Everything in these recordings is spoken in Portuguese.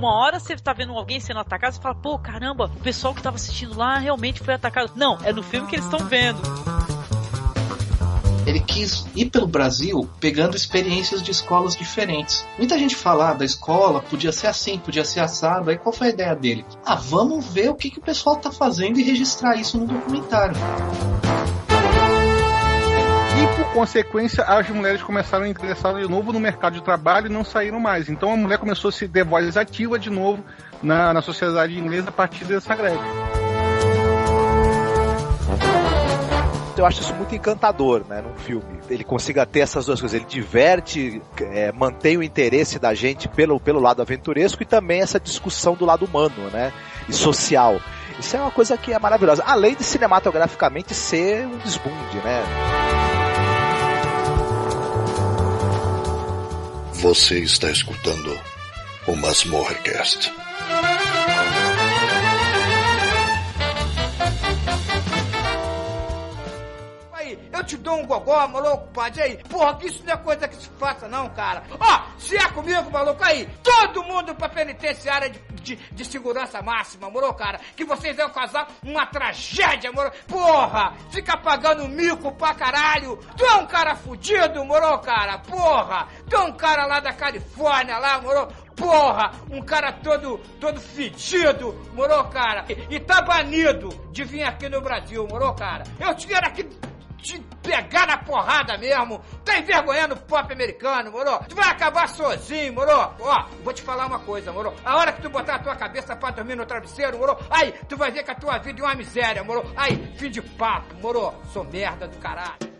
uma hora você tá vendo alguém sendo atacado, você fala, pô, caramba, o pessoal que tava assistindo lá realmente foi atacado. Não, é no filme que eles estão vendo. Ele quis ir pelo Brasil pegando experiências de escolas diferentes. Muita gente fala da escola, podia ser assim, podia ser assado. Aí qual foi a ideia dele? Vamos ver o que o pessoal tá fazendo e registrar isso no documentário. E por consequência, as mulheres começaram a ingressar de novo no mercado de trabalho e não saíram mais. Então a mulher começou a se ter voz ativa de novo na sociedade inglesa a partir dessa greve. Eu acho isso muito encantador, né, num filme. Ele consiga ter essas duas coisas. Ele diverte, mantém o interesse da gente pelo lado aventuresco e também essa discussão do lado humano, né, e social. Isso é uma coisa que é maravilhosa. Além de cinematograficamente ser um desbunde, né. Você está escutando o Masmorracast. Eu te dou um gogó, maluco, pode aí. Porra, que isso não é coisa que se faça não, cara. Ó, se é comigo, maluco, aí, todo mundo pra penitenciária de segurança máxima, moro, cara? Que vocês vão causar uma tragédia, moro? Porra, fica pagando mico pra caralho. Tu é um cara fudido, moro, cara? Porra, tu é um cara lá da Califórnia, lá, moro? Porra, um cara todo fedido, moro, cara? E tá banido de vir aqui no Brasil, moro, cara? Eu te quero aqui te pegar na porrada mesmo. Tá envergonhando o pop americano, moro? Tu vai acabar sozinho, moro? Ó, vou te falar uma coisa, moro? A hora que tu botar a tua cabeça pra dormir no travesseiro, moro? Aí, tu vai ver que a tua vida é uma miséria, moro? Aí, fim de papo, moro? Sou merda do caralho.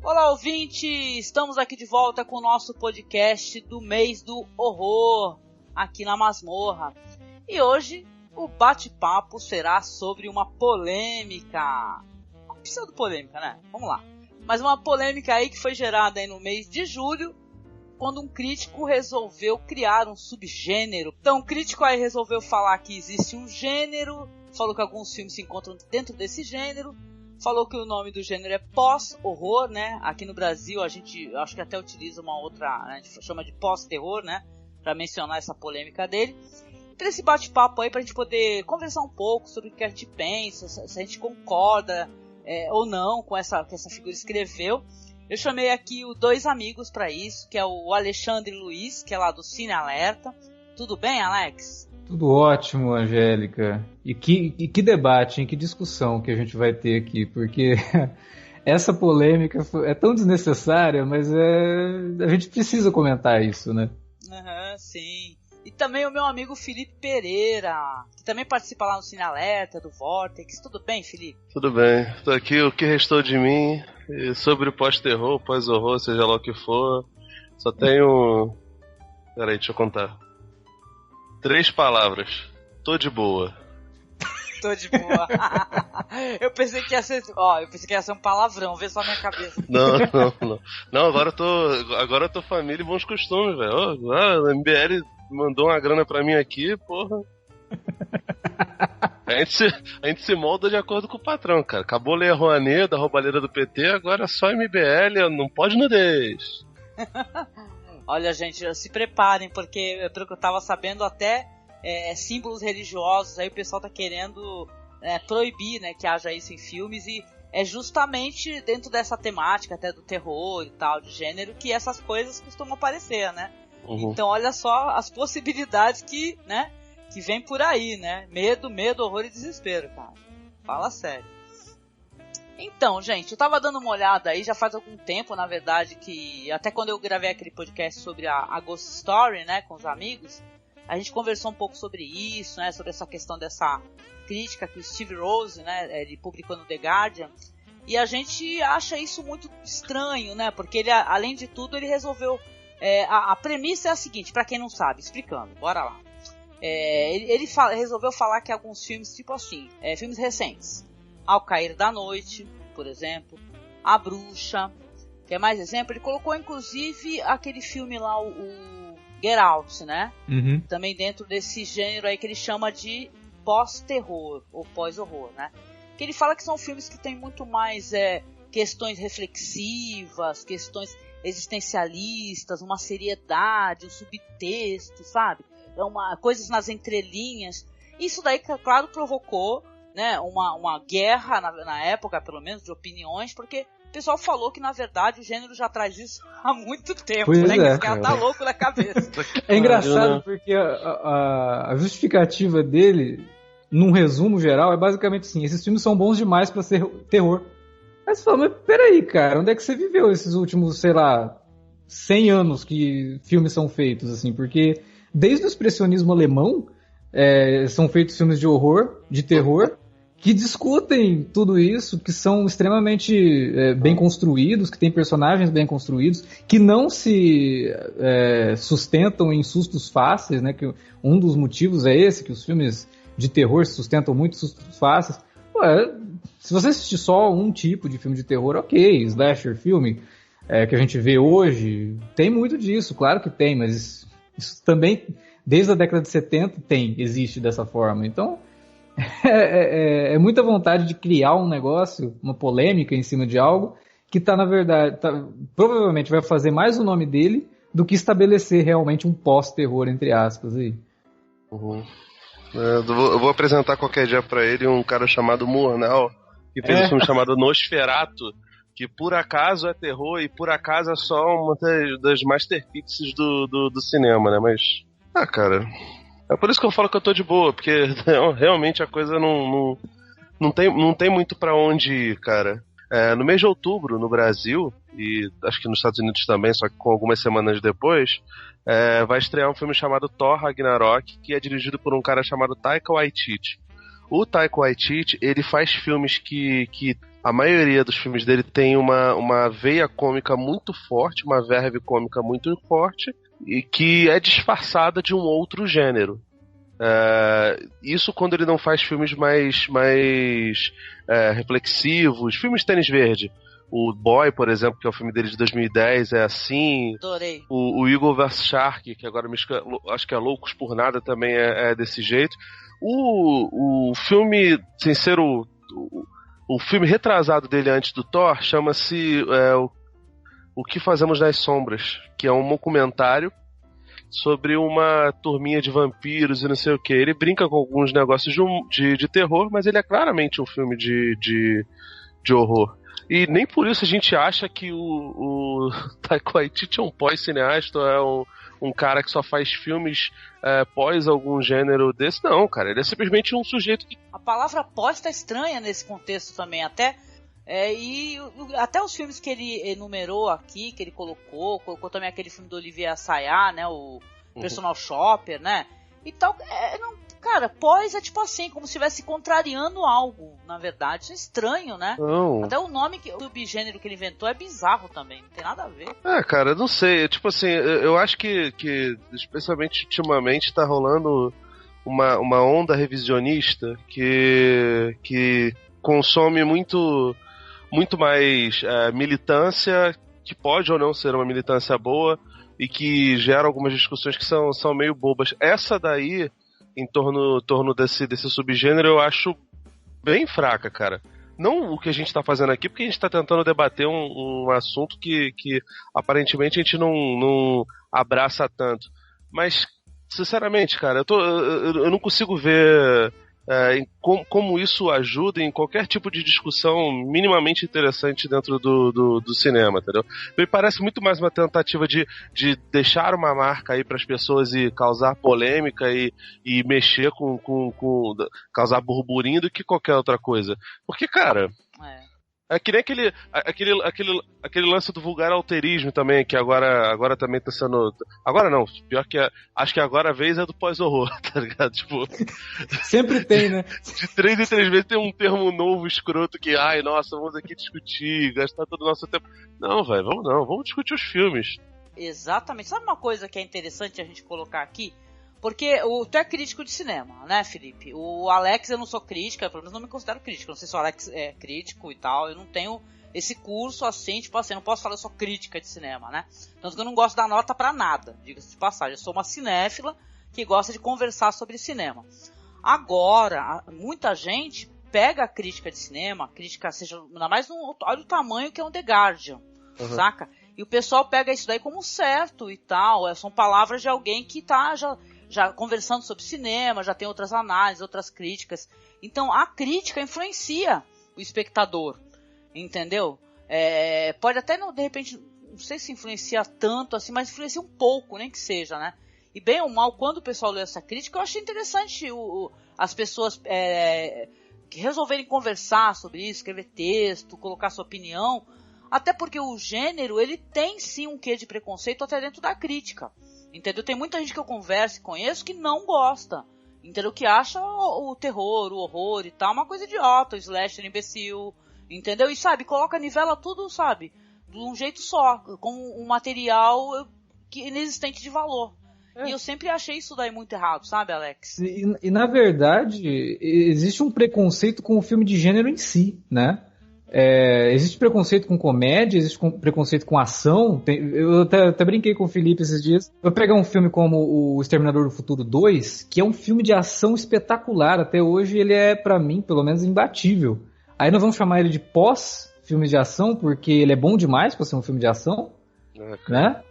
Olá, ouvinte! Estamos aqui de volta com o nosso podcast do mês do horror, aqui na Masmorra. E hoje o bate-papo será sobre uma polêmica. Uma pseudo-polêmica, né? Vamos lá. Mas uma polêmica aí que foi gerada aí no mês de julho, quando um crítico resolveu criar um subgênero. Então o crítico aí resolveu falar que existe um gênero, falou que alguns filmes se encontram dentro desse gênero, falou que o nome do gênero é pós-horror, né? Aqui no Brasil a gente acho que até utiliza uma outra, né? A gente chama de pós-terror, né? Pra mencionar essa polêmica dele. Para esse bate-papo aí, pra gente poder conversar um pouco sobre o que a gente pensa, se a gente concorda ou não com essa que essa figura escreveu. Eu chamei aqui dois amigos para isso, que é o Alexandre Luiz, que é lá do Cine Alerta. Tudo bem, Alex? Tudo ótimo, Angélica. E que debate, hein? Que discussão que a gente vai ter aqui, porque essa polêmica é tão desnecessária, mas a gente precisa comentar isso, né? Sim. E também o meu amigo Felipe Pereira, que também participa lá no Cine Alerta, do Vortex. Tudo bem, Felipe? Tudo bem. Tô aqui, o que restou de mim, e sobre o pós-terror, pós-horror, seja lá o que for, só tenho... Peraí, deixa eu contar. 3 palavras. Tô de boa. Tô de boa. Eu pensei que ia ser um palavrão, vê só minha cabeça. Não, agora eu tô família e bons costumes, velho. A MBL mandou uma grana pra mim aqui, porra. A gente se molda de acordo com o patrão, cara. Acabou a Lei Rouanet, da roubalheira do PT, agora é só MBL, não pode nudez. Olha, gente, se preparem, porque pelo que eu tava sabendo, até símbolos religiosos, aí o pessoal tá querendo proibir, né, que haja isso em filmes, e é justamente dentro dessa temática, até do terror e tal, de gênero, que essas coisas costumam aparecer, né? Uhum. Então olha só as possibilidades que vem por aí, né? Medo, horror e desespero, cara. Fala sério. Então, gente, eu tava dando uma olhada aí, já faz algum tempo, na verdade, que até quando eu gravei aquele podcast sobre a Ghost Story, né, com os amigos, a gente conversou um pouco sobre isso, né, sobre essa questão dessa crítica que o Steve Rose, né, ele publicou no The Guardian, e a gente acha isso muito estranho, né, porque ele, além de tudo, ele resolveu, a premissa é a seguinte, pra quem não sabe, explicando, bora lá. Ele resolveu falar que alguns filmes, tipo assim, filmes recentes, Ao Cair da Noite, por exemplo, A Bruxa, quer mais exemplo? Ele colocou inclusive aquele filme lá, o Get Out, né? Uhum. Também dentro desse gênero aí que ele chama de pós-terror ou pós-horror, né? que ele fala que são filmes que têm muito mais questões reflexivas, questões existencialistas, uma seriedade, um subtexto, sabe? Coisas nas entrelinhas. Isso daí, claro, provocou, né, uma guerra na época, pelo menos, de opiniões, porque o pessoal falou que, na verdade, o gênero já traz isso há muito tempo, pois né? É, que esse cara tá louco na cabeça. É engraçado porque a justificativa dele, num resumo geral, é basicamente assim: esses filmes são bons demais pra ser terror. Aí você fala, mas peraí, cara, onde é que você viveu esses últimos, sei lá, 100 anos que filmes são feitos, assim? Porque desde o expressionismo alemão, são feitos filmes de horror, de terror, que discutem tudo isso, que são extremamente bem construídos, que têm personagens bem construídos, que não se sustentam em sustos fáceis, né? Que um dos motivos é esse, que os filmes de terror se sustentam muito em sustos fáceis. Se você assistir só um tipo de filme de terror, ok, slasher filme, que a gente vê hoje, tem muito disso, claro que tem, mas isso também, desde a década de 70, existe dessa forma. Então, é muita vontade de criar um negócio, uma polêmica em cima de algo, que na verdade, provavelmente vai fazer mais o nome dele do que estabelecer realmente um pós-terror, entre aspas, aí. Uhum. Eu vou apresentar qualquer dia pra ele um cara chamado Murnau, que fez um filme chamado Nosferatu, que por acaso é terror e por acaso é só uma das masterpieces do cinema, né? Mas, cara, é por isso que eu falo que eu tô de boa, porque realmente a coisa não tem muito pra onde ir, cara. No mês de outubro, no Brasil, e acho que nos Estados Unidos também, só que com algumas semanas depois, vai estrear um filme chamado Thor Ragnarok, que é dirigido por um cara chamado Taika Waititi. O Taika Waititi, ele faz filmes que a maioria dos filmes dele tem uma veia cômica muito forte, uma verve cômica muito forte, e que é disfarçada de um outro gênero. Isso quando ele não faz filmes mais reflexivos, filmes de tênis verde. O Boy, por exemplo, que é o filme dele de 2010, é assim. Adorei. O Eagle vs Shark, que agora acho que é Loucos por Nada, também é desse jeito. O filme, sem ser o filme retrasado dele antes do Thor, chama-se O Que Fazemos nas Sombras, que é um documentário sobre uma turminha de vampiros e não sei o que. Ele brinca com alguns negócios de terror, mas ele é claramente um filme de horror. E nem por isso a gente acha que o Taika Waititi é um pós-cineasta, é um cara que só faz filmes pós algum gênero desse. Não, cara, ele é simplesmente um sujeito que... A palavra pós tá estranha nesse contexto também, até os filmes que ele enumerou aqui, que ele colocou também aquele filme do Olivier Assayas, né, o Personal Shopper, né, e tal, cara, pós é tipo assim, como se estivesse contrariando algo, na verdade, isso é estranho, né? Não. Até o nome, o subgênero que ele inventou é bizarro também, não tem nada a ver. Cara, não sei, tipo assim, eu acho que especialmente ultimamente tá rolando uma onda revisionista que consome muito mais militância, que pode ou não ser uma militância boa, e que gera algumas discussões que são meio bobas. Essa daí, em torno desse subgênero, eu acho bem fraca, cara. Não o que a gente tá fazendo aqui, porque a gente tá tentando debater um assunto que aparentemente a gente não abraça tanto. Mas, sinceramente, cara, eu não consigo ver como isso ajuda em qualquer tipo de discussão minimamente interessante dentro do cinema, entendeu? Me parece muito mais uma tentativa de deixar uma marca aí para as pessoas e causar polêmica e mexer com causar burburinho do que qualquer outra coisa. Porque, cara... É que nem aquele lance do vulgar alterismo também, que agora também tá sendo... Agora não, pior que acho que agora a vez é do pós-horror, tá ligado? Tipo... Sempre tem, né? De 3 em 3 vezes tem um termo novo, escroto, que, nossa, vamos aqui discutir, gastar todo o nosso tempo. Não, velho, vamos discutir os filmes. Exatamente. Sabe uma coisa que é interessante a gente colocar aqui? Porque tu é crítico de cinema, né, Felipe? O Alex, eu não sou crítica, pelo menos não me considero crítico. Não sei se o Alex é crítico e tal. Eu não tenho esse curso assim, tipo assim, não posso falar que eu sou crítica de cinema, né? Tanto que eu não gosto de dar nota pra nada, diga-se de passagem. Eu sou uma cinéfila que gosta de conversar sobre cinema. Agora, muita gente pega a crítica de cinema, a crítica, seja, ainda mais olha o tamanho que é um The Guardian, saca? E o pessoal pega isso daí como certo e tal, são palavras de alguém que tá já conversando sobre cinema, já tem outras análises, outras críticas. Então a crítica influencia o espectador, entendeu? Pode até, de repente, não sei se influencia tanto assim, mas influencia um pouco, nem que seja, né? E bem ou mal, quando o pessoal leu essa crítica, eu achei interessante as pessoas que resolverem conversar sobre isso, escrever texto, colocar sua opinião, até porque o gênero, ele tem sim um quê de preconceito até dentro da crítica, entendeu? Tem muita gente que eu converso e conheço que não gosta, entendeu? Que acha o terror, o horror e tal, uma coisa idiota, o slasher imbecil, entendeu? E sabe, nivela tudo, sabe, de um jeito só, com um material inexistente de valor. E eu sempre achei isso daí muito errado, sabe, Alex? E na verdade, existe um preconceito com o filme de gênero em si, né? Existe preconceito com comédia, existe preconceito com ação. Eu até brinquei com o Felipe esses dias. Eu pegar um filme como O Exterminador do Futuro 2, que é um filme de ação espetacular. Até hoje ele é, pra mim, pelo menos, imbatível. Aí nós vamos chamar ele de pós-filme de ação, porque ele é bom demais pra ser um filme de ação, né?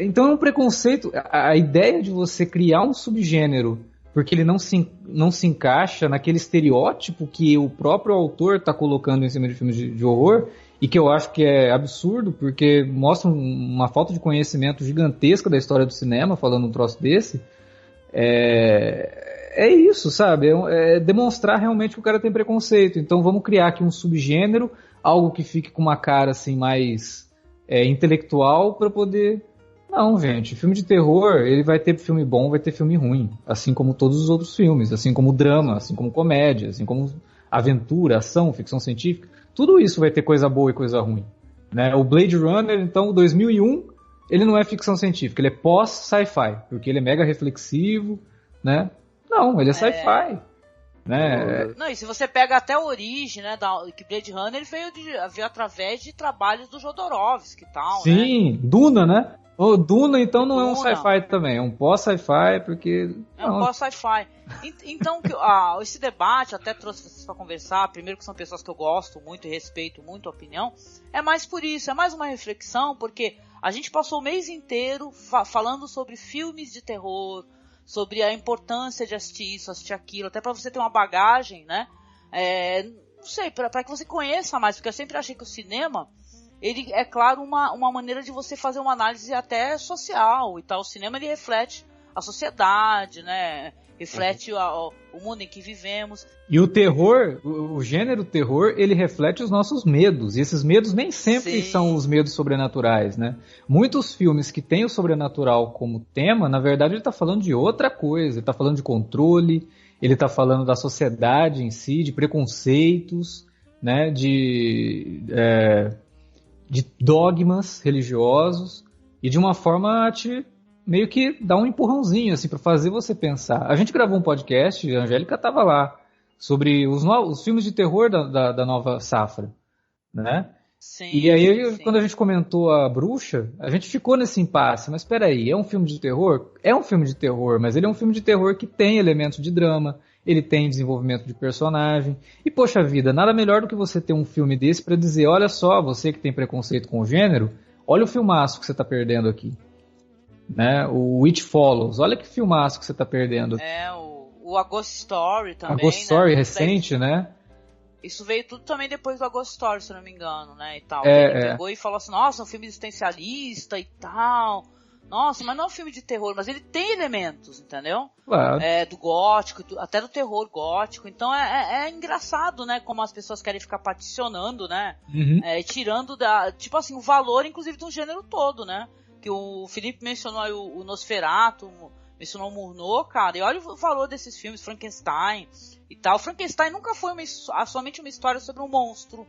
Então é um preconceito. A ideia de você criar um subgênero porque ele não se encaixa naquele estereótipo que o próprio autor está colocando em cima de filmes de horror, e que eu acho que é absurdo, porque mostra uma falta de conhecimento gigantesca da história do cinema, falando um troço desse. É isso, sabe? É demonstrar realmente que o cara tem preconceito. Então vamos criar aqui um subgênero, algo que fique com uma cara assim mais intelectual, para poder... Não, gente, filme de terror, ele vai ter filme bom, vai ter filme ruim, assim como todos os outros filmes, assim como drama, assim como comédia, assim como aventura, ação, ficção científica, tudo isso vai ter coisa boa e coisa ruim, né? O Blade Runner, então, 2001, ele não é ficção científica, ele é pós-sci-fi, porque ele é mega reflexivo, né? Não, ele é sci-fi. Né? Não, e se você pega até a origem, né, que Blade Runner veio através de trabalhos do Jodorowsky e tal, sim, né? Duna, né? O Duna, então, não é um sci-fi também, é um pós-sci-fi, porque... É um pós-sci-fi. Então, esse debate, até trouxe vocês para conversar, primeiro que são pessoas que eu gosto muito e respeito muito a opinião, é mais por isso, é mais uma reflexão, porque a gente passou o mês inteiro falando sobre filmes de terror, sobre a importância de assistir isso, assistir aquilo, até para você ter uma bagagem, né? Não sei, para que você conheça mais, porque eu sempre achei que o cinema... ele é, claro, uma maneira de você fazer uma análise até social e tal. O cinema, ele reflete a sociedade, né? Reflete o mundo em que vivemos. E o terror, o gênero terror, ele reflete os nossos medos. E esses medos nem sempre são os medos sobrenaturais, né? Muitos filmes que têm o sobrenatural como tema, na verdade, ele está falando de outra coisa. Ele está falando de controle, ele está falando da sociedade em si, de preconceitos, né? De dogmas religiosos, e de uma forma te meio que dar um empurrãozinho assim, para fazer você pensar. A gente gravou um podcast, a Angélica estava lá, sobre os filmes de terror da nova safra, né? Sim, e aí, quando a gente comentou A Bruxa, a gente ficou nesse impasse. Mas peraí, é um filme de terror? É um filme de terror, mas ele é um filme de terror que tem elementos de drama, ele tem desenvolvimento de personagem. E, poxa vida, nada melhor do que você ter um filme desse para dizer, olha só, você que tem preconceito com o gênero, olha o filmaço que você tá perdendo aqui. Né? O It Follows, olha que filmaço que você tá perdendo. O A Ghost Story também. A Ghost Story recente, né? Isso veio tudo também depois do A Ghost Story, se eu não me engano, né? E tal. Ele pegou e falou assim, nossa, um filme existencialista e tal... Nossa, mas não é um filme de terror, mas ele tem elementos, entendeu? Claro. Do gótico, até do terror gótico. Então é engraçado, né? Como as pessoas querem ficar paticionando, né? Uhum. Tirando tipo assim, o valor, inclusive, do gênero todo, né? Que o Felipe mencionou aí o Nosferatu, mencionou o Murnau, cara. E olha o valor desses filmes, Frankenstein e tal. Frankenstein nunca foi somente uma história sobre um monstro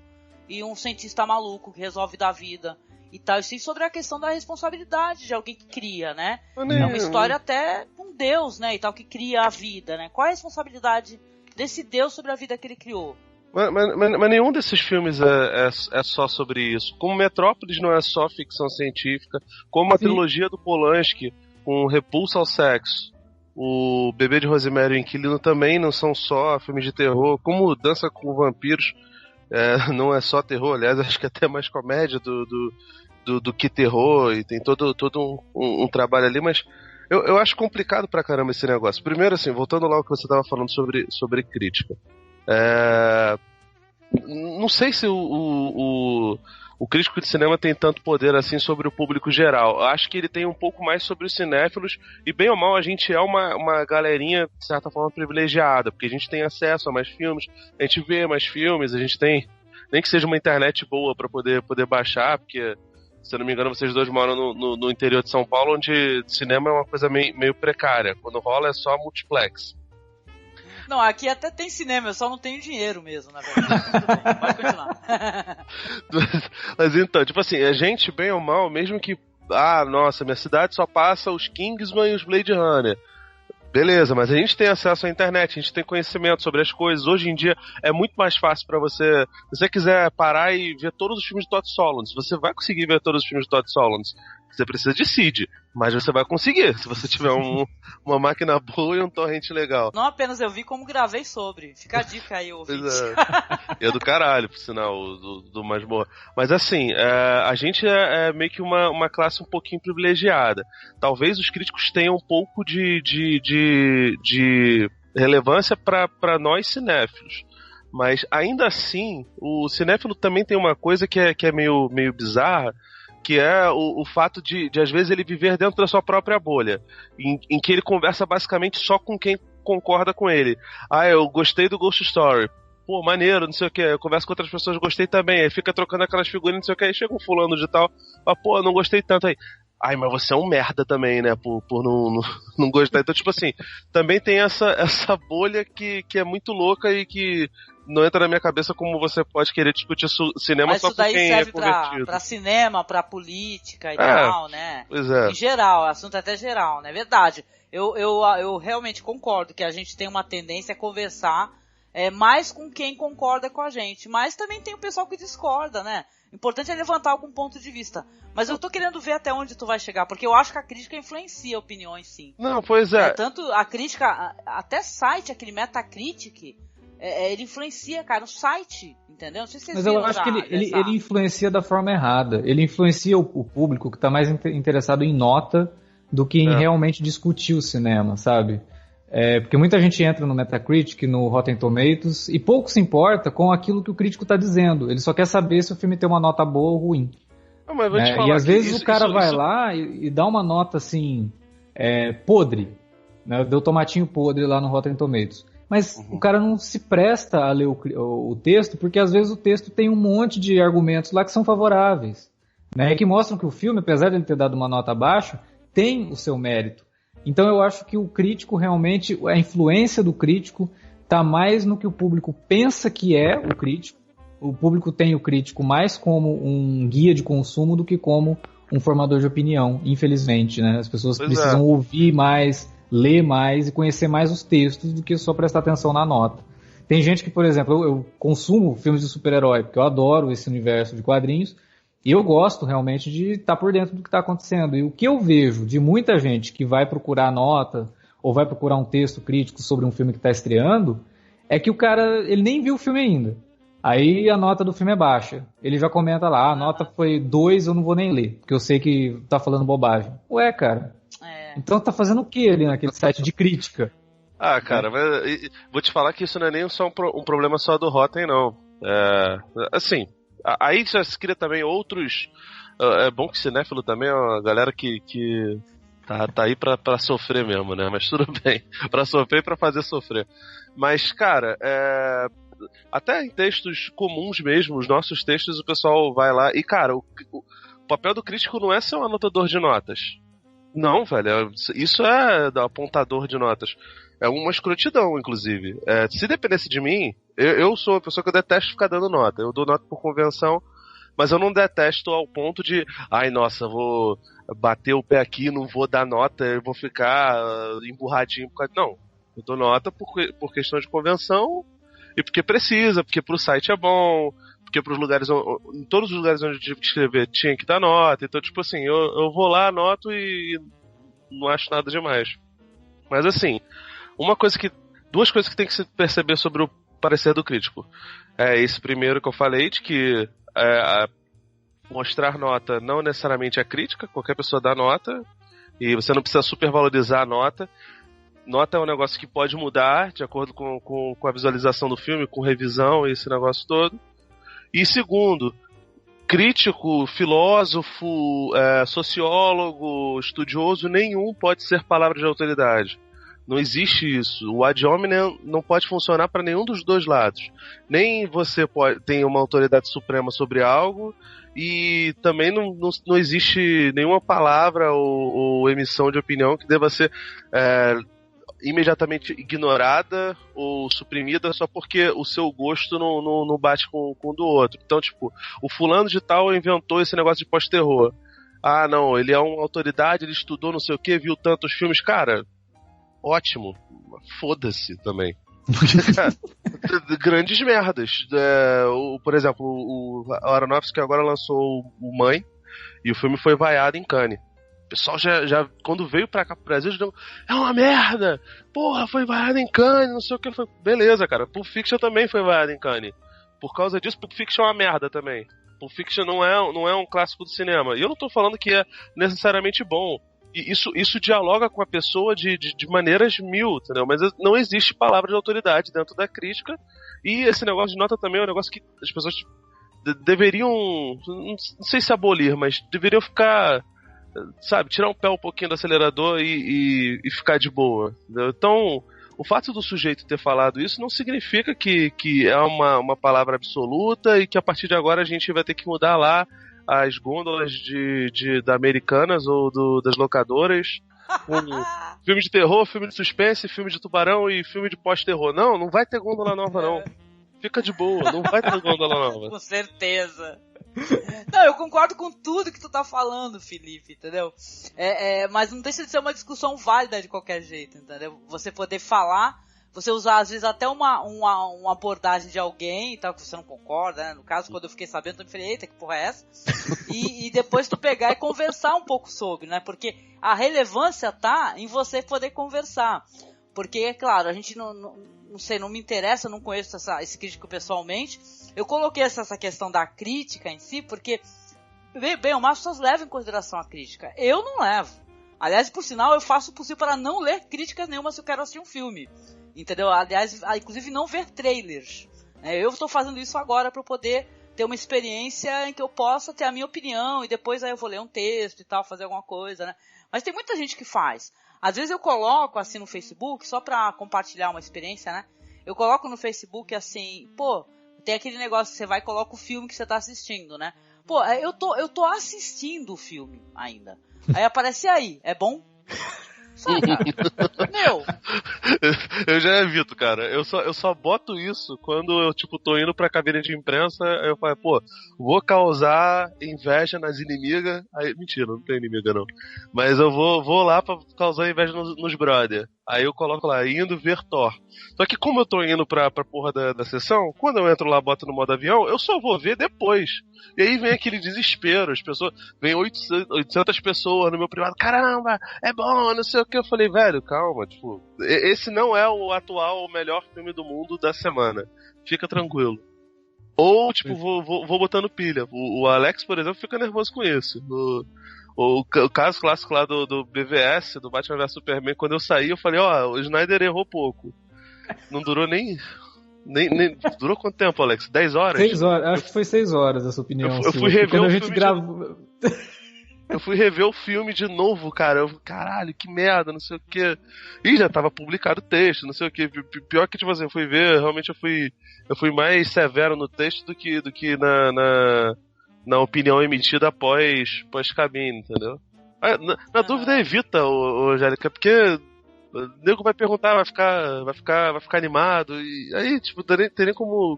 e um cientista maluco que resolve dar vida. E tal, e sim sobre a questão da responsabilidade de alguém que cria, né? É uma história até com Deus, né? E tal, que cria a vida, né? Qual é a responsabilidade desse Deus sobre a vida que ele criou? Mas nenhum desses filmes é só sobre isso. Como Metrópolis não é só ficção científica, como a trilogia do Polanski, com Repulsa ao Sexo, o Bebê de Rosemary e o Inquilino também não são só filmes de terror, como Dança com Vampiros não é só terror, aliás, acho que é até mais comédia do que terror, e tem todo um trabalho ali, mas eu acho complicado pra caramba esse negócio. Primeiro, assim, voltando lá ao que você tava falando sobre crítica. Não sei se o crítico de cinema tem tanto poder assim sobre o público geral. Eu acho que ele tem um pouco mais sobre os cinéfilos, e bem ou mal a gente é uma galerinha, de certa forma, privilegiada, porque a gente tem acesso a mais filmes, a gente vê mais filmes, a gente tem, nem que seja uma internet boa pra poder baixar, porque, se eu não me engano, vocês dois moram no interior de São Paulo, onde cinema é uma coisa meio precária. Quando rola é só multiplex. Não, aqui até tem cinema, eu só não tenho dinheiro mesmo, na verdade. Tudo bem, pode continuar. Mas então, tipo assim, a gente, bem ou mal, mesmo que, nossa, minha cidade só passa os Kingsman e os Blade Runner. Beleza, mas a gente tem acesso à internet, a gente tem conhecimento sobre as coisas. Hoje em dia é muito mais fácil pra você, se você quiser parar e ver todos os filmes de Todd Solondz, você vai conseguir ver todos os filmes de Todd Solondz. Você precisa de seed, mas você vai conseguir, se você tiver uma máquina boa e um torrent legal. Não apenas eu vi, como gravei sobre. Fica a dica aí, ouvinte. E é do caralho, por sinal, do Masmorra. Mas assim, a gente é meio que uma classe um pouquinho privilegiada. Talvez os críticos tenham um pouco de relevância para nós cinéfilos. Mas ainda assim, o cinéfilo também tem uma coisa que é meio bizarra, que é o fato de às vezes ele viver dentro da sua própria bolha, em que ele conversa basicamente só com quem concorda com ele. Eu gostei do Ghost Story. Pô, maneiro, não sei o que. Eu converso com outras pessoas, gostei também. Aí fica trocando aquelas figurinhas, não sei o que. Aí chega um fulano de tal, pô, não gostei tanto. Aí, mas você é um merda também, né? Por não gostar. Então, tipo assim, também tem essa bolha que é muito louca e que não entra na minha cabeça como você pode querer discutir cinema. Mas só isso daí com quem serve é convertido. pra cinema, pra política e tal, né? Pois é. Em geral, o assunto é até geral, né? Verdade. Eu realmente concordo que a gente tem uma tendência a conversar mais com quem concorda com a gente. Mas também tem o pessoal que discorda, né? O importante é levantar algum ponto de vista. Mas eu tô querendo ver até onde tu vai chegar, porque eu acho que a crítica influencia opiniões, sim. Não, pois é. Tanto a crítica, até site, aquele Metacritic, ele influencia, cara, o site, entendeu? Não sei se vocês Mas eu acho que ele influencia da forma errada. Ele influencia o público que tá mais interessado em nota do que em realmente discutir o cinema, sabe? Porque muita gente entra no Metacritic, no Rotten Tomatoes, e pouco se importa com aquilo que o crítico está dizendo. Ele só quer saber se o filme tem uma nota boa ou ruim. Mas vou te falar e às vezes o cara vai lá e dá uma nota assim, podre, né? Deu tomatinho podre lá no Rotten Tomatoes. Mas o cara não se presta a ler o texto, porque às vezes o texto tem um monte de argumentos lá que são favoráveis, né? E que mostram que o filme, apesar de ele ter dado uma nota baixa, tem o seu mérito. Então eu acho que o crítico realmente, a influência do crítico está mais no que o público pensa que é o crítico. O público tem o crítico mais como um guia de consumo do que como um formador de opinião, infelizmente, né? As pessoas precisam ouvir mais, ler mais e conhecer mais os textos do que só prestar atenção na nota. Tem gente que, por exemplo, eu consumo filmes de super-herói, porque eu adoro esse universo de quadrinhos, e eu gosto realmente de estar por dentro do que está acontecendo. E o que eu vejo de muita gente que vai procurar nota ou vai procurar um texto crítico sobre um filme que está estreando, é que o cara, ele nem viu o filme ainda. Aí a nota do filme é baixa. Ele já comenta lá, a nota foi 2, eu não vou nem ler, porque eu sei que tá falando bobagem. Ué, cara. Então tá fazendo o que ali naquele site de crítica? Cara, mas vou te falar que isso não é nem só um problema só do Rotten, não. Assim, aí já se cria também outros... É bom que cinéfilo também é uma galera que tá aí pra sofrer mesmo, né? Mas tudo bem. Pra sofrer e pra fazer sofrer. Mas, cara, até em textos comuns mesmo, os nossos textos, o pessoal vai lá... E, cara, o papel do crítico não é ser um anotador de notas. Não, velho. Isso é apontador de notas. É uma escrotidão, inclusive. Se dependesse de mim, eu sou uma pessoa que eu detesto ficar dando nota. Eu dou nota por convenção, mas eu não detesto ao ponto de... Ai, nossa, vou bater o pé aqui, não vou dar nota, eu vou ficar emburradinho. Não, eu dou nota por questão de convenção e porque precisa, porque pro site é bom, porque pros lugares... Em todos os lugares onde eu tive que escrever tinha que dar nota. Então, tipo assim, eu vou lá, anoto e não acho nada demais. Mas assim, duas coisas que tem que se perceber sobre o parecer do crítico. É esse primeiro que eu falei, de que mostrar nota não necessariamente é crítica, qualquer pessoa dá nota, e você não precisa supervalorizar a nota. Nota é um negócio que pode mudar de acordo com a visualização do filme, com revisão e esse negócio todo. E segundo, crítico, filósofo, sociólogo, estudioso, nenhum pode ser palavra de autoridade. Não existe isso. O ad hominem não pode funcionar para nenhum dos dois lados. Nem você tem uma autoridade suprema sobre algo, e também não existe nenhuma palavra ou emissão de opinião que deva ser imediatamente ignorada ou suprimida só porque o seu gosto não bate com o do outro. Então, tipo, o fulano de tal inventou esse negócio de pós-terror. Ah, não, ele é uma autoridade, ele estudou não sei o que, viu tantos filmes. Cara, ótimo. Foda-se também. Grandes merdas. Por exemplo, o Aronofsky agora lançou o Mãe, e o filme foi vaiado em Cannes. O pessoal já quando veio pra cá pro Brasil, já deu, é uma merda! Porra, foi vaiado em Cannes, não sei o que. Foi... Beleza, cara. Pulp Fiction também foi vaiado em Cannes. Por causa disso, Pulp Fiction é uma merda também. Pulp Fiction não é um clássico do cinema. E eu não tô falando que é necessariamente bom. E isso dialoga com a pessoa de maneiras mil, entendeu? Mas não existe palavra de autoridade dentro da crítica. E esse negócio de nota também é um negócio que as pessoas deveriam, não sei se abolir, mas deveriam ficar, sabe, tirar um pouquinho do acelerador e ficar de boa, entendeu? Então, o fato do sujeito ter falado isso não significa que é uma palavra absoluta e que a partir de agora a gente vai ter que mudar lá as gôndolas da Americanas ou das locadoras, filme de terror, filme de suspense, filme de tubarão e filme de pós-terror. Não vai ter gôndola nova, não. Fica de boa, não vai ter gôndola nova. Com certeza. Não, eu concordo com tudo que tu tá falando, Felipe, entendeu? Mas não deixa de ser uma discussão válida de qualquer jeito, entendeu? Você poder falar, você usar às vezes até uma abordagem de alguém e tal, que você não concorda, né? No caso, quando eu fiquei sabendo, eu falei, eita, que porra é essa? E depois tu pegar e conversar um pouco sobre, né? Porque a relevância tá em você poder conversar. Porque, é claro, a gente não sei, não me interessa, eu não conheço esse crítico pessoalmente. Eu coloquei essa questão da crítica em si, porque, bem, as pessoas levam em consideração a crítica. Eu não levo. Aliás, por sinal, eu faço o possível para não ler críticas nenhuma se eu quero assistir um filme. Entendeu? Aliás, inclusive não ver trailers. Eu estou fazendo isso agora para poder ter uma experiência em que eu possa ter a minha opinião e depois aí eu vou ler um texto e tal, fazer alguma coisa, né? Mas tem muita gente que faz. Às vezes eu coloco assim no Facebook, só para compartilhar uma experiência, né? Eu coloco no Facebook assim, pô, tem aquele negócio que você vai e coloca o filme que você tá assistindo, né? Pô, eu tô assistindo o filme ainda. Aí aparece aí, é bom? Só, cara. Meu. Eu já evito, cara. Eu só boto isso quando eu, tipo, tô indo pra cabine de imprensa. Aí eu falo, pô, vou causar inveja nas inimigas. Aí, mentira, não tem inimiga não. Mas eu vou lá pra causar inveja nos brother. Aí eu coloco lá, indo ver Thor. Só que como eu tô indo pra porra da sessão, quando eu entro lá, boto no modo avião, eu só vou ver depois. E aí vem aquele desespero, as pessoas, vem 800 pessoas no meu privado, caramba, é bom, não sei o que. Eu falei, velho, calma, tipo, esse não é o atual, o melhor filme do mundo da semana. Fica tranquilo. Ou, tipo, vou botando pilha. O Alex, por exemplo, fica nervoso com isso. O caso clássico lá do BVS, do Batman vs Superman, quando eu saí, eu falei, o Snyder errou pouco. Não durou nem durou quanto tempo, Alex? 10 horas? 6 horas, acho que foi 6 horas essa opinião. Eu fui rever quando o a gente filme gravou. Eu fui rever o filme de novo, cara. Caralho, que merda, não sei o que. E já tava publicado o texto, não sei o que. Pior que, tipo assim, eu fui ver, realmente eu fui mais severo no texto do que na opinião emitida após cabine, entendeu? Na dúvida, evita, Angélica, porque o nego vai perguntar, vai ficar animado, e aí, tipo, tem nem como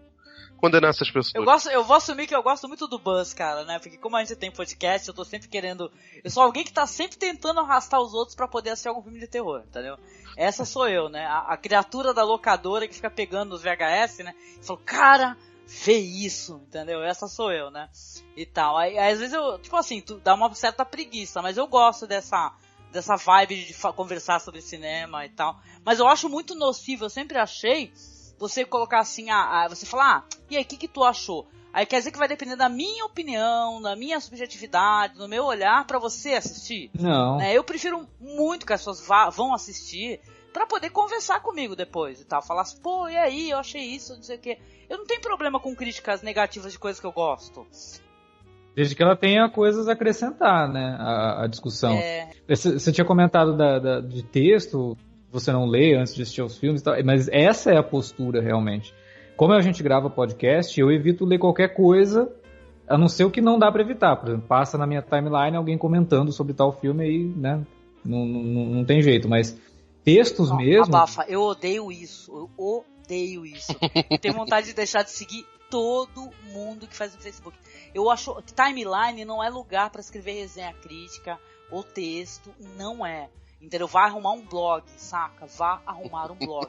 condenar essas pessoas. Eu vou assumir que eu gosto muito do Buzz, cara, né? Porque como a gente tem podcast, eu tô sempre querendo... Eu sou alguém que tá sempre tentando arrastar os outros pra poder assistir algum filme de terror, entendeu? Essa sou eu, né? A criatura da locadora que fica pegando os VHS, né? E fala, cara, vê isso, entendeu? Essa sou eu, né? E tal. Aí às vezes eu, tipo assim, dá uma certa preguiça, mas eu gosto dessa dessa vibe de conversar sobre cinema e tal. Mas eu acho muito nocivo, eu sempre achei, você colocar assim, você falar, e aí, o que tu achou? Aí quer dizer que vai depender da minha opinião, da minha subjetividade, do meu olhar pra você assistir? Não. Eu prefiro muito que as pessoas vão assistir pra poder conversar comigo depois e tal. Falar assim, pô, e aí, eu achei isso, não sei o quê. Eu não tenho problema com críticas negativas de coisas que eu gosto. Desde que ela tenha coisas a acrescentar, né, a discussão. Você tinha comentado de texto, você não lê antes de assistir aos filmes e tal, mas essa é a postura realmente. Como a gente grava podcast, eu evito ler qualquer coisa, a não ser o que não dá pra evitar. Por exemplo, passa na minha timeline alguém comentando sobre tal filme aí, né? Não tem jeito, mas textos mesmo... Abafa, eu odeio isso. Tenho vontade de deixar de seguir todo mundo que faz no Facebook. Eu acho que timeline não é lugar pra escrever resenha crítica ou texto, não é. Entendeu? Vai arrumar um blog, saca? Vá arrumar um blog.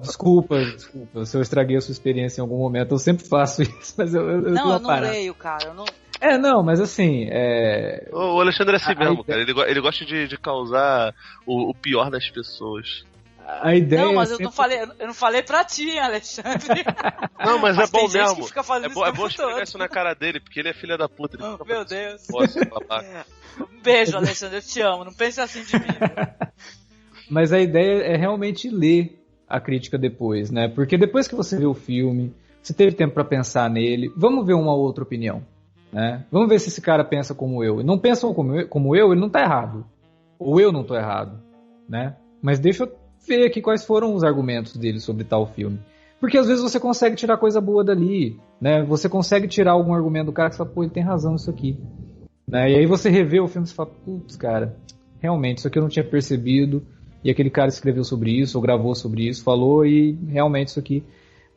Desculpa se eu estraguei a sua experiência em algum momento. Eu sempre faço isso, mas eu não leio, cara. Eu não... não, mas assim... O Alexandre é assim mesmo, cara. Ele gosta de causar o pior das pessoas. A ideia não, mas eu não falei pra ti, Alexandre. Não, mas é bom mesmo. É bom esfregar isso na cara dele, porque ele é filho da puta. Meu Deus. Um beijo, Alexandre, eu te amo. Não pense assim de mim. Mas a ideia é realmente ler a crítica depois, né? Porque depois que você vê o filme, você teve tempo pra pensar nele, vamos ver uma outra opinião, né? Vamos ver se esse cara pensa como eu. E não pensam como eu, ele não tá errado. Ou eu não tô errado, né? Mas deixa eu ver aqui quais foram os argumentos dele sobre tal filme. Porque às vezes você consegue tirar coisa boa dali, né? Você consegue tirar algum argumento do cara que você fala, pô, ele tem razão nisso aqui. Né? E aí você revê o filme e fala, putz, cara, realmente, isso aqui eu não tinha percebido, e aquele cara escreveu sobre isso, ou gravou sobre isso, falou, e realmente isso aqui...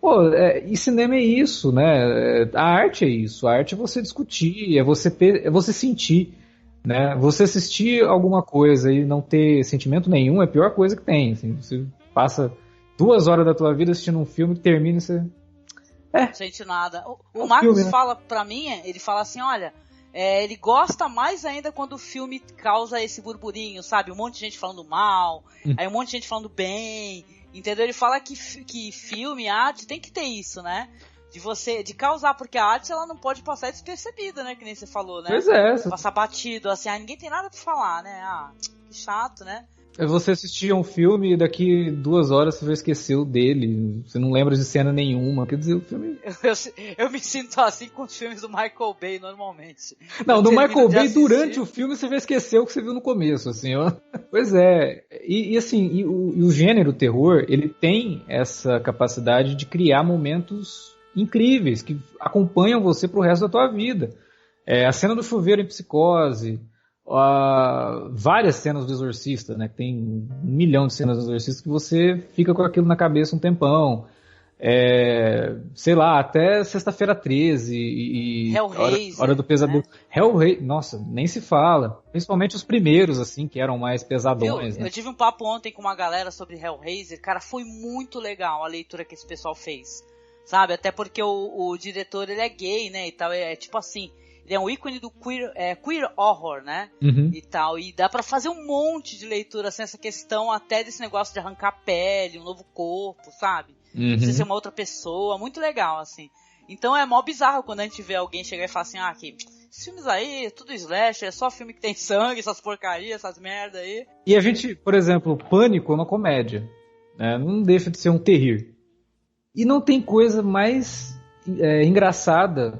Pô, e cinema é isso, né? A arte é isso, a arte é você discutir, é você sentir, né? Você assistir alguma coisa e não ter sentimento nenhum é a pior coisa que tem, assim, você passa 2 horas da tua vida assistindo um filme, termina e você... Não sente nada. O Marcos filme, né? Fala pra mim, ele fala assim, olha... ele gosta mais ainda quando o filme causa esse burburinho, sabe? Um monte de gente falando mal, aí um monte de gente falando bem, entendeu? Ele fala que filme, arte, tem que ter isso, né? De causar, porque a arte ela não pode passar despercebida, né? Que nem você falou, né? Pois é. Passar batido, assim, ninguém tem nada pra falar, né? Que chato, né? Você assistia um filme e daqui 2 horas você já esqueceu dele. Você não lembra de cena nenhuma. Quer dizer, o filme... Eu me sinto assim com os filmes do Michael Bay, normalmente. Não, do Michael Bay, durante o filme, você já esqueceu o que você viu no começo, assim, ó. Pois é. E assim, o gênero terror, ele tem essa capacidade de criar momentos incríveis, que acompanham você pro resto da tua vida. A cena do chuveiro em Psicose... várias cenas do Exorcista, né? Tem 1 milhão de cenas do Exorcista que você fica com aquilo na cabeça um tempão. Sei lá, até Sexta-feira 13 e Hellraiser, Hora do Pesadelo. Né? Hellraiser, nossa, nem se fala. Principalmente os primeiros, assim, que eram mais pesadões. Eu tive um papo ontem com uma galera sobre Hellraiser. Cara, foi muito legal a leitura que esse pessoal fez. Sabe? Até porque o diretor, ele é gay, né? E tal, tipo assim... Ele é um ícone do queer horror, né? Uhum. E tal. E dá pra fazer um monte de leitura, assim, essa questão até desse negócio de arrancar pele, um novo corpo, sabe? Uhum. Você ser uma outra pessoa. Muito legal, assim. Então é mó bizarro quando a gente vê alguém chegar e falar assim, que esses filmes aí, tudo slasher, é só filme que tem sangue, essas porcarias, essas merda aí. E a gente, por exemplo, Pânico é uma comédia. Né? Não deixa de ser um terrir. E não tem coisa mais engraçada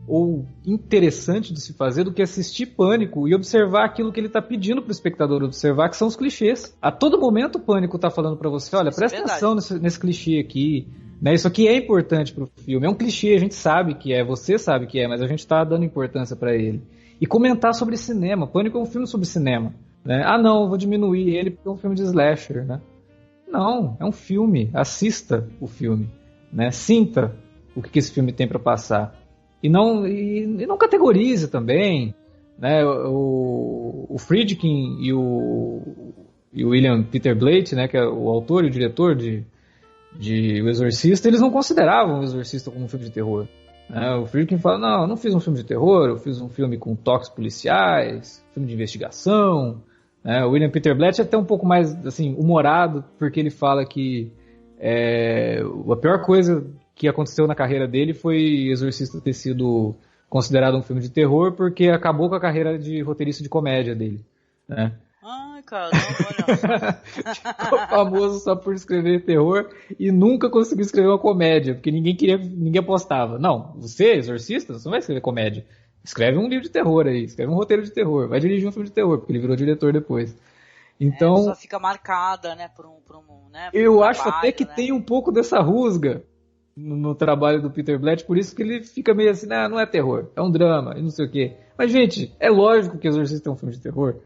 ou interessante de se fazer do que assistir Pânico e observar aquilo que ele tá pedindo pro espectador observar, que são os clichês. A todo momento o Pânico tá falando pra você, olha, presta atenção nesse clichê aqui, né? Isso aqui é importante pro filme, é um clichê, a gente sabe que é, você sabe que é, mas a gente tá dando importância pra ele. E comentar sobre cinema, Pânico é um filme sobre cinema, né? Não, vou diminuir ele porque é um filme de slasher, né? Não, é um filme, assista o filme, né? Sinta o que esse filme tem pra passar. E não categorize também, né? O Friedkin e o William Peter Blatty, né? Que é o autor e o diretor de O Exorcista, eles não consideravam O Exorcista como um filme de terror. Né? O Friedkin fala, eu não fiz um filme de terror, eu fiz um filme com toques policiais, filme de investigação, O William Peter Blatty é até um pouco mais assim, humorado, porque ele fala que a pior coisa que aconteceu na carreira dele foi Exorcista ter sido considerado um filme de terror, porque acabou com a carreira de roteirista de comédia dele, né? Ai, caramba, olha. Ficou famoso só por escrever terror e nunca conseguiu escrever uma comédia, porque ninguém apostava. Não, você, exorcista, você não vai escrever comédia. Escreve um livro de terror aí, escreve um roteiro de terror, vai dirigir um filme de terror, porque ele virou diretor depois. Então, só fica marcada, né, por um né, por eu um acho trabalho, até que né? tem um pouco dessa rusga no trabalho do Peter Blatty, por isso que ele fica meio assim, não é terror, é um drama, e não sei o quê. Mas, gente, é lógico que Exorcista é um filme de terror.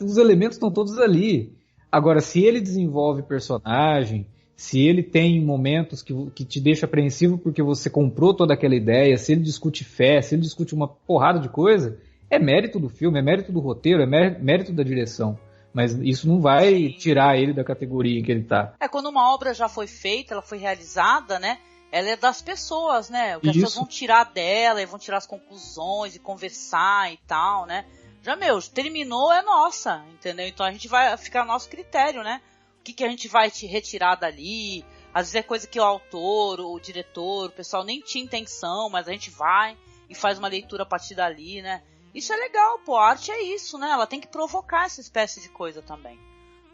Os elementos estão todos ali. Agora, se ele desenvolve personagem, se ele tem momentos que te deixa apreensivo porque você comprou toda aquela ideia, se ele discute fé, se ele discute uma porrada de coisa, é mérito do filme, é mérito do roteiro, é mérito da direção. Mas isso não vai tirar ele da categoria em que ele tá. Quando uma obra já foi feita, ela foi realizada, né? Ela é das pessoas, né? O que as pessoas vão tirar dela, e vão tirar as conclusões e conversar e tal, né? Já, terminou é nossa, entendeu? Então a gente vai ficar a nosso critério, né? O que a gente vai te retirar dali? Às vezes é coisa que o autor, o diretor, o pessoal nem tinha intenção, mas a gente vai e faz uma leitura a partir dali, né? Isso é legal, pô, a arte é isso, né? Ela tem que provocar essa espécie de coisa também,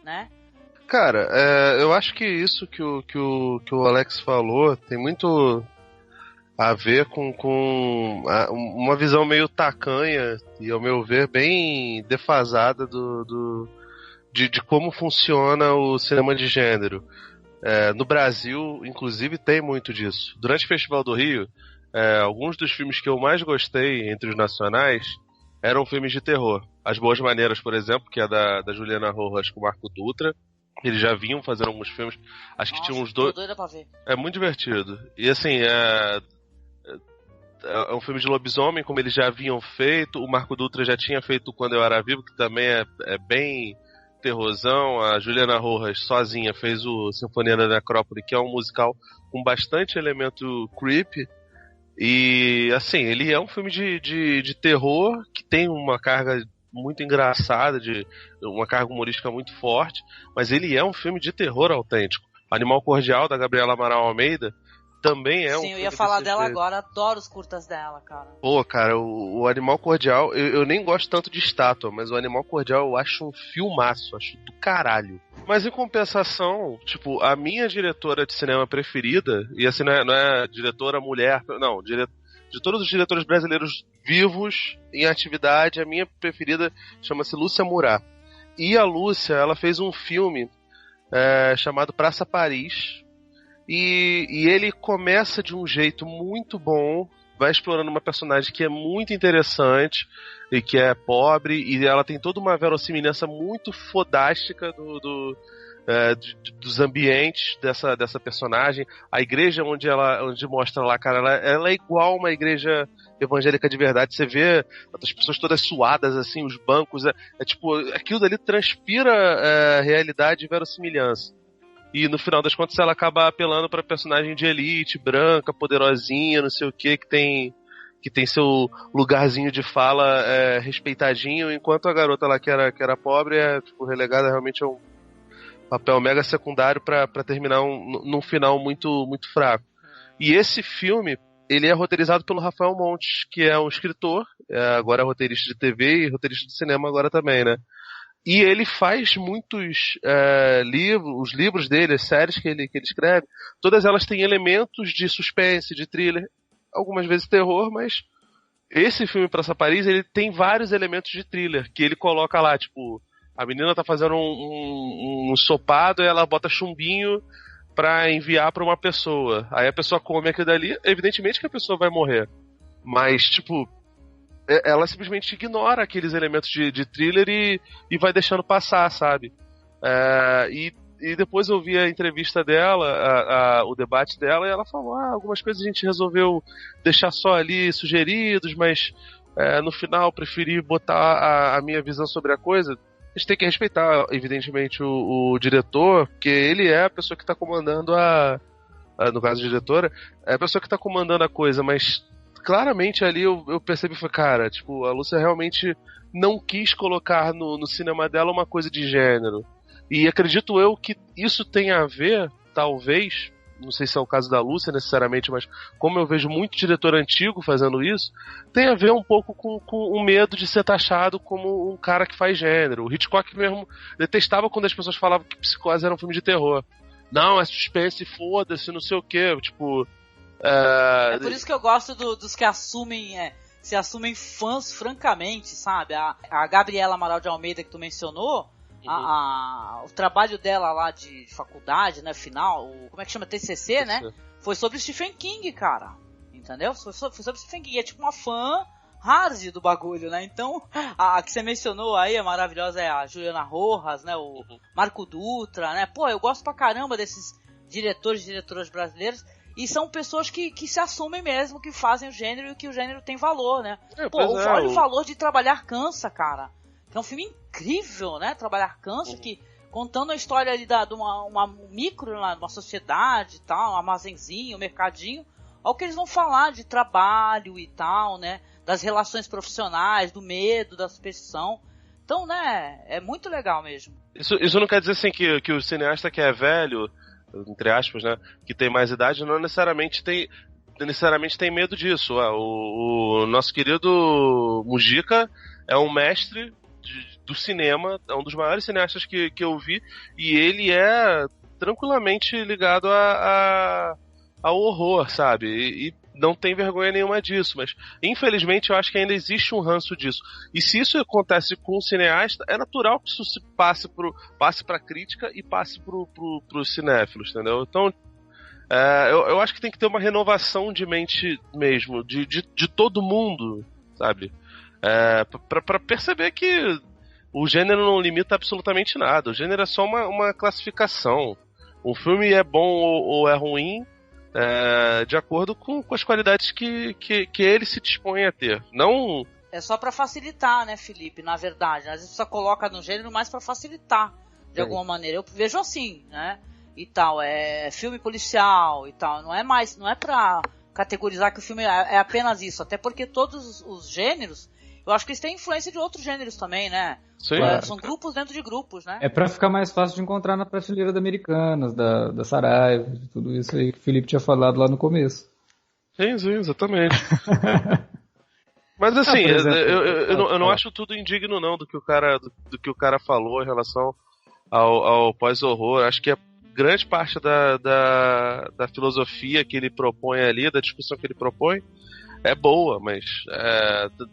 né? Cara, eu acho que isso que o Alex falou tem muito a ver com uma visão meio tacanha e, ao meu ver, bem defasada de como funciona o cinema de gênero. No Brasil, inclusive, tem muito disso. Durante o Festival do Rio, alguns dos filmes que eu mais gostei entre os nacionais eram filmes de terror. As Boas Maneiras, por exemplo, que é da Juliana Rojas com o Marco Dutra. Eles já vinham fazendo alguns filmes. Acho que tinha uns dois. Tô doida pra ver. É muito divertido. E assim, é um filme de lobisomem, como eles já haviam feito. O Marco Dutra já tinha feito Quando Eu Era Vivo, que também é bem terrorzão. A Juliana Rojas, sozinha, fez o Sinfonia da Necrópole, que é um musical com bastante elemento creepy. E, assim, ele é um filme de terror que tem uma carga muito engraçada, uma carga humorística muito forte, mas ele é um filme de terror autêntico. Animal Cordial, da Gabriela Amaral Almeida, também é um filme. Sim, eu ia falar dela agora, adoro os curtas dela, cara. Pô, cara, o Animal Cordial, eu nem gosto tanto de Estátua, mas o Animal Cordial eu acho um filmaço, acho do caralho. Mas em compensação, tipo, a minha diretora de cinema preferida, e assim, não é diretora mulher, não, de todos os diretores brasileiros vivos em atividade, a minha preferida chama-se Lúcia Murat. E a Lúcia, ela fez um filme chamado Praça Paris, e ele começa de um jeito muito bom, vai explorando uma personagem que é muito interessante e que é pobre, e ela tem toda uma verossimilhança muito fodástica dos ambientes dessa personagem. A igreja onde mostra lá, cara, ela é igual uma igreja evangélica de verdade. Você vê as pessoas todas suadas, assim, os bancos, tipo, aquilo dali transpira realidade e verossimilhança. E no final das contas ela acaba apelando pra personagem de elite, branca, poderosinha, não sei o que tem seu lugarzinho de fala respeitadinho, enquanto a garota lá que era pobre tipo, relegada realmente a um papel mega secundário pra terminar num final muito, muito fraco. E esse filme, ele é roteirizado pelo Rafael Montes, que é um escritor, agora é roteirista de TV e roteirista de cinema agora também, né? E ele faz muitos livros, os livros dele, as séries que ele escreve, todas elas têm elementos de suspense, de thriller, algumas vezes terror, mas esse filme Praça Paris, ele tem vários elementos de thriller, que ele coloca lá, tipo, a menina tá fazendo um ensopado e ela bota chumbinho pra enviar pra uma pessoa. Aí a pessoa come aquilo dali, evidentemente que a pessoa vai morrer. Mas, tipo, ela simplesmente ignora aqueles elementos de thriller e vai deixando passar, sabe? E depois eu vi a entrevista dela, o debate dela, e ela falou, algumas coisas a gente resolveu deixar só ali sugeridos, mas no final preferi botar a minha visão sobre a coisa. A gente tem que respeitar, evidentemente, o diretor, porque ele é a pessoa que está comandando no caso a diretora, é a pessoa que está comandando a coisa, mas claramente ali eu percebi, cara, tipo, a Lúcia realmente não quis colocar no cinema dela uma coisa de gênero. E acredito eu que isso tem a ver, talvez, não sei se é o caso da Lúcia necessariamente, mas como eu vejo muito diretor antigo fazendo isso, tem a ver um pouco com o medo de ser taxado como um cara que faz gênero. O Hitchcock mesmo detestava quando as pessoas falavam que Psicose era um filme de terror. Não, é suspense, foda-se, não sei o quê, tipo... É por isso que eu gosto dos que se assumem fãs francamente, sabe? A Gabriela Amaral de Almeida que tu mencionou, o trabalho dela lá de faculdade, né, final, como é que chama? TCC, né? Foi sobre Stephen King, cara. Entendeu? Foi sobre Stephen King. É tipo uma fã hard do bagulho, né? Então, a que você mencionou aí, a maravilhosa, é a Juliana Rojas, né? O Marco Dutra, né? Pô, eu gosto pra caramba desses diretores e diretoras brasileiros. E são pessoas que se assumem mesmo, que fazem o gênero e que o gênero tem valor, né? Olha o valor de Trabalhar Cansa, cara. Que é um filme incrível, né? Trabalhar Cansa, que contando a história ali de uma micro, uma sociedade e tal, um armazenzinho, um mercadinho. Olha o que eles vão falar de trabalho e tal, né? Das relações profissionais, do medo, da superstição. Então, né? É muito legal mesmo. Isso não quer dizer assim que o cineasta que é velho, entre aspas, né, que tem mais idade, não necessariamente tem medo disso. O nosso querido Mujica é um mestre do cinema, é um dos maiores cineastas que eu vi, e ele é tranquilamente ligado ao horror, sabe? E não tem vergonha nenhuma disso, mas infelizmente eu acho que ainda existe um ranço disso. E se isso acontece com um cineasta, é natural que isso se passe pra crítica e passe pros cinéfilos, entendeu? Então, eu acho que tem que ter uma renovação de mente mesmo, de todo mundo, sabe? Pra perceber que o gênero não limita absolutamente nada. O gênero é só uma classificação. Um filme é bom ou é ruim de acordo com as qualidades que ele se dispõe a ter. Não... É só pra facilitar, né, Felipe? Na verdade, às vezes você coloca no gênero mais pra facilitar, de alguma maneira. Eu vejo assim, né? E tal, é filme policial e tal. Não é pra categorizar que o filme é apenas isso. Até porque todos os gêneros, eu acho que eles têm influência de outros gêneros também, né? Sim. São grupos dentro de grupos, né? É pra ficar mais fácil de encontrar na prateleira da Americanas, da Saraiva, de tudo isso aí que o Felipe tinha falado lá no começo. Sim, exatamente. Mas assim, exemplo, eu não acho tudo indigno não do que o cara falou em relação ao pós-horror. Acho que a grande parte da filosofia que ele propõe ali, da discussão que ele propõe, é boa, mas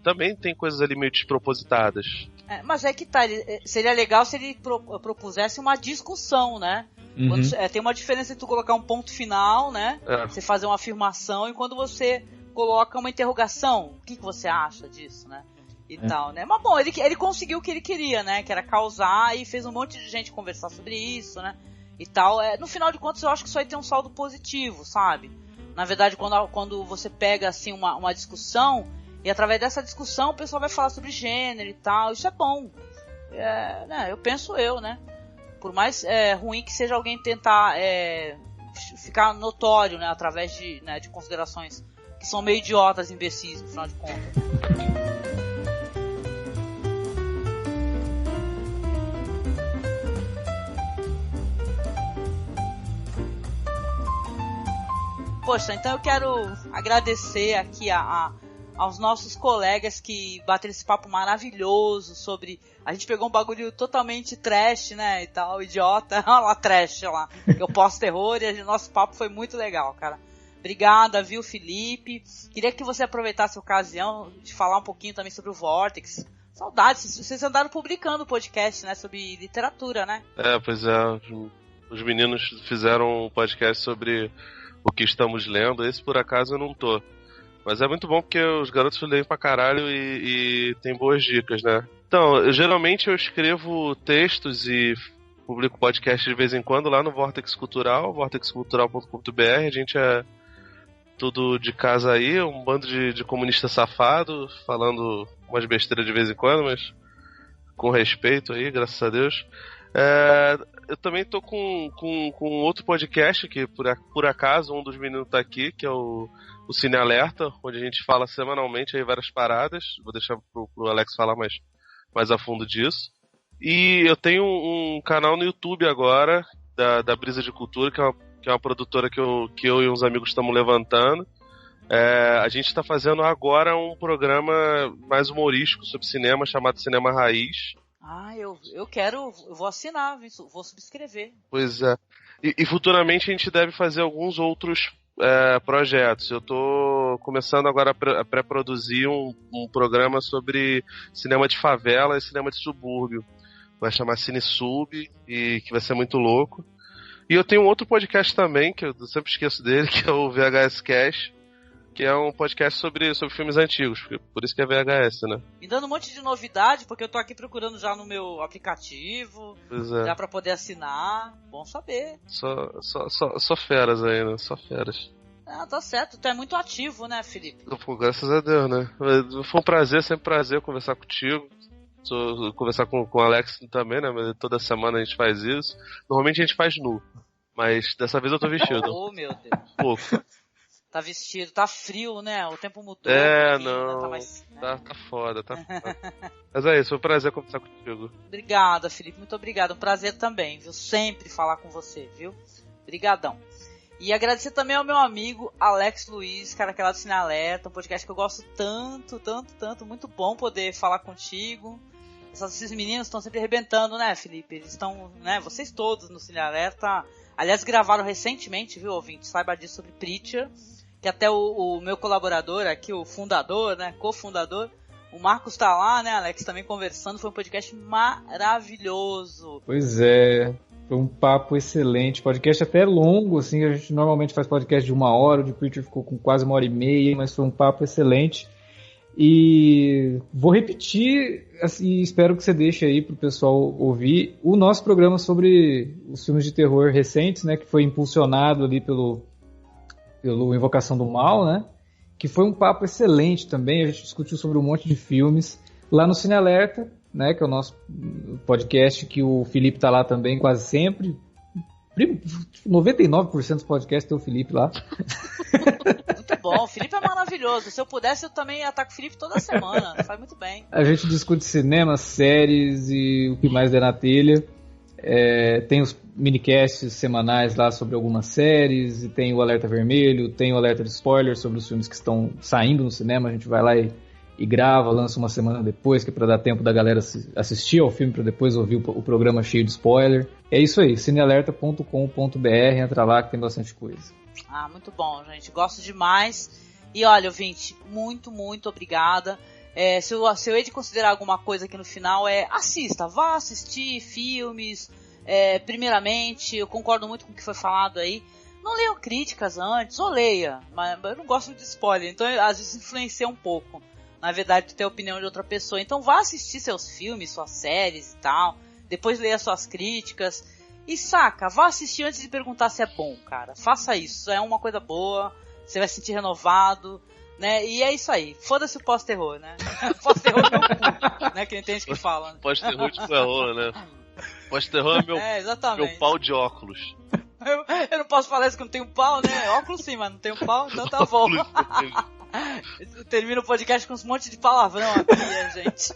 também tem coisas ali meio despropositadas. Mas é que tá, seria legal se ele propusesse uma discussão, né? Uhum. Quando, tem uma diferença entre tu colocar um ponto final, né? Você fazer uma afirmação, e quando você coloca uma interrogação, o que você acha disso, né? E tal, né? Mas bom, ele conseguiu o que ele queria, né? Que era causar, e fez um monte de gente conversar sobre isso, né? E tal. No final de contas, eu acho que isso aí tem um saldo positivo, sabe? Na verdade, quando você pega assim uma discussão, e através dessa discussão o pessoal vai falar sobre gênero e tal, isso é bom. Né, eu penso né? Por mais ruim que seja alguém tentar ficar notório, né, através de considerações que são meio idiotas, imbecis, no final de contas. Poxa, então eu quero agradecer aqui aos nossos colegas que bateram esse papo maravilhoso sobre... A gente pegou um bagulho totalmente trash, né, e tal, idiota. Olha lá, trash, lá. Eu posto terror e o nosso papo foi muito legal, cara. Obrigada, viu, Felipe? Queria que você aproveitasse a ocasião de falar um pouquinho também sobre o Vortex. Saudades, vocês andaram publicando o podcast, né, sobre literatura, né? Pois é. Os meninos fizeram um podcast sobre o que estamos lendo. Esse, por acaso, eu não tô. Mas é muito bom porque os garotos leem pra caralho e tem boas dicas, né? Então, geralmente eu escrevo textos e publico podcast de vez em quando lá no Vortex Cultural, vortexcultural.com.br. A gente é tudo de casa aí, um bando de comunista safado, falando umas besteiras de vez em quando, mas com respeito aí, graças a Deus. Eu também tô com outro podcast que por acaso um dos meninos tá aqui, que é o Cine Alerta, onde a gente fala semanalmente aí várias paradas. Vou deixar pro Alex falar, mas mais a fundo disso. E eu tenho um canal no YouTube agora, da Brisa de Cultura, que é uma produtora que eu e uns amigos estamos levantando. A gente está fazendo agora um programa mais humorístico sobre cinema, chamado Cinema Raiz. Eu vou assinar, vou subscrever. Pois é. E futuramente a gente deve fazer alguns outros projetos. Eu tô começando agora a pré-produzir um programa sobre cinema de favela e cinema de subúrbio. Vai chamar Cine Sub, e que vai ser muito louco. E eu tenho um outro podcast também, que eu sempre esqueço dele, que é o VHS Cash, que é um podcast sobre filmes antigos, por isso que é VHS, né? Me dando um monte de novidade, porque eu tô aqui procurando já no meu aplicativo, já pra poder assinar. Bom saber. Só feras aí, né? Só feras. Tá certo. Tu é muito ativo, né, Felipe? Pô, graças a Deus, né? Foi um prazer, sempre prazer conversar contigo. Conversar com o Alex também, né? Toda semana a gente faz isso. Normalmente a gente faz nu, mas dessa vez eu tô vestido. Oh, meu Deus. Pouco. Tá vestido, tá frio, né? O tempo mudou. Não. Tá mais, né? Tá foda. Mas é isso, foi um prazer conversar contigo. Obrigada, Felipe, muito obrigado. Um prazer também, viu? Sempre falar com você, viu? Obrigadão. E agradecer também ao meu amigo Alex Luiz, cara, que é lá do Cine Alerta, um podcast que eu gosto tanto, muito bom poder falar contigo. Esses meninos estão sempre arrebentando, né, Felipe? Eles estão, né, vocês todos no Cine Alerta. Aliás, gravaram recentemente, viu, ouvinte? Saiba disso, sobre Preacher, que até o meu colaborador aqui, o fundador, né, cofundador, o Marcos tá lá, né, Alex, também conversando. Foi um podcast maravilhoso. Pois é, foi um papo excelente. Podcast até longo, assim, a gente normalmente faz podcast de 1 hora, o de Preacher ficou com quase 1h30, mas foi um papo excelente. E vou repetir, assim, espero que você deixe aí pro pessoal ouvir o nosso programa sobre os filmes de terror recentes, né, que foi impulsionado ali pelo Invocação do Mal, né, que foi um papo excelente também. A gente discutiu sobre um monte de filmes lá no Cine Alerta, né, que é o nosso podcast, que o Felipe tá lá também quase sempre. 99% dos podcasts tem o Felipe lá. Muito bom, o Felipe é maravilhoso. Se eu pudesse, eu também ia estar com o Felipe toda semana. Faz muito bem. A gente discute cinema, séries e o que mais der na telha. Tem os minicasts semanais lá sobre algumas séries, e tem o Alerta Vermelho, tem o Alerta de Spoiler sobre os filmes que estão saindo no cinema. A gente vai lá e grava, lança uma semana depois, que é pra dar tempo da galera assistir ao filme, pra depois ouvir o programa cheio de spoiler. É isso aí, cinealerta.com.br, entra lá que tem bastante coisa. Muito bom, gente, gosto demais. E olha, ouvinte, muito obrigada. Se o Ed considerar alguma coisa aqui no final, assista, vá assistir filmes. Primeiramente, eu concordo muito com o que foi falado aí. Não leiam críticas antes, ou leia, mas eu não gosto de spoiler, então às vezes influencia um pouco, na verdade, ter a opinião de outra pessoa. Então vá assistir seus filmes, suas séries e tal, depois leia suas críticas. E saca, vá assistir antes de perguntar se é bom, cara. Faça isso, é uma coisa boa, você vai se sentir renovado, né? E é isso aí, foda-se o pós-terror, né? Pós-terror é meu cu, né? Que tem gente que fala. Né? Pós-terror de terror, né? Pós-terror é meu pau de óculos. Eu não posso falar isso que não tenho pau, né? Óculos sim, mas não tenho pau, então tá bom. Termina o podcast com um monte de palavrão aqui, gente.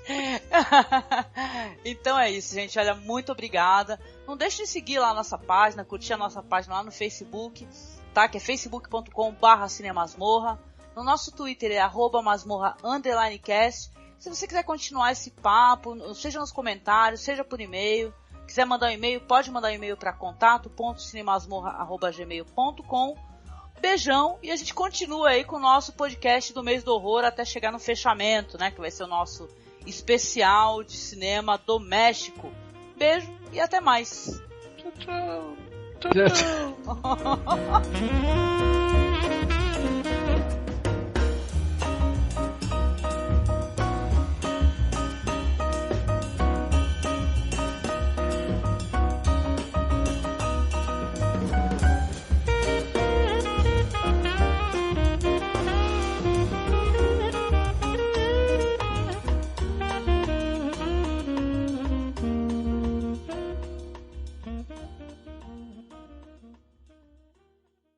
Então é isso, gente. Olha, muito obrigada. Não deixe de seguir lá a nossa página, curtir a nossa página lá no Facebook, tá? Que é facebook.com/cinemasmorra. No nosso Twitter é @masmorra_cast. Se você quiser continuar esse papo, seja nos comentários, seja por e-mail. Quiser mandar um e-mail, pode mandar um e-mail para contato.cinemasmorra@gmail.com. Beijão, e a gente continua aí com o nosso podcast do mês do horror até chegar no fechamento, né? Que vai ser o nosso especial de cinema doméstico. Beijo e até mais. Tchau.